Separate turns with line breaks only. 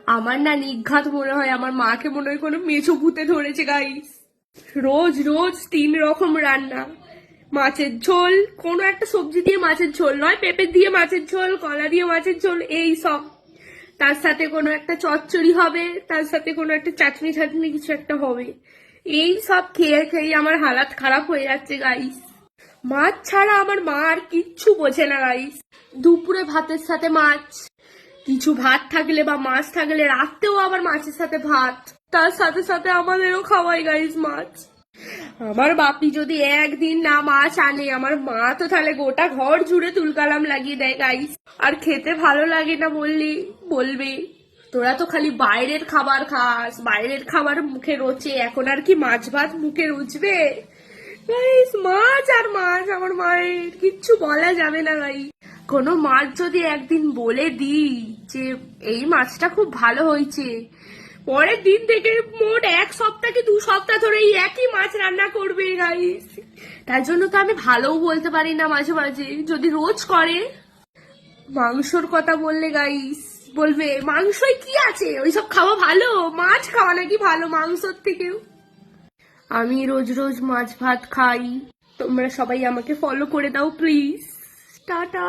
আমার না নিঘাত মনে হয় আমার মাকে মনে হয় কোনো মেছো ভূতে ধরেছে গাইস। রোজ রোজ 3 রকম রান্না, মাছের ঝোল, কোনো একটা সবজি দিয়ে মাছের ঝোল, নয় পেঁপে দিয়ে মাছের ঝোল, কলা দিয়ে মাছের ঝোল, এই সব। তার সাথে কোনো একটা চচ্চড়ি হবে, তার সাথে কোনো একটা চাটনি চাটনি কিছু একটা হবে। এই সব খেয়ে খেয়ে আমার হালাত খারাপ হয়ে যাচ্ছে গাইস। মাছ ছাড়া আমার মা আর কিচ্ছু বোঝে না গাইস। দুপুরে ভাতের সাথে মাছ, কিছু ভাত থাকলে বা মাছ থাকলে রাতেও আবার মাছের সাথে ভাত, তার সাথে সাথে আমাদেরও খাওয়াই গাইস মাছ। আমার বাপি যদি একদিন না মাছ আনে, আমার মা তো তাহলে গোটা ঘর জুড়ে তুলকালাম লাগিয়ে দেয় গাইস। আর খেতে ভালো লাগে না বললি বলবে তোরা তো খালি বাইরের খাবার খাস, বাইরের খাবার মুখে রোচে, এখন আর কি মাছ ভাত মুখে রুচবে? গাইস মাছ আর মাছ, আমার মায়ের কিচ্ছু বলা যাবে না গাইস। কোনো মাছ যদি একদিন বলে দিই যে এই মাছটা খুব ভালো হয়েছে, পরের দিন থেকে মোট 1 সপ্তাহ কি 2 সপ্তাহ ধরে এই একই মাছ রান্না করবে গাইস। তার জন্য তো আমি ভালোও বলতে পারি না মাঝে মাঝে। যদি রোজ করে, মাংসর কথা বললে গাইস বলবে মাংসই কি আছে, ওইসব খাওয়া ভালো, মাছ খাওয়া নাকি ভালো মাংসর থেকেও। আমি রোজ রোজ মাছ ভাত খাই, তোমরা সবাই আমাকে ফলো করে দাও প্লিজ। টাটা।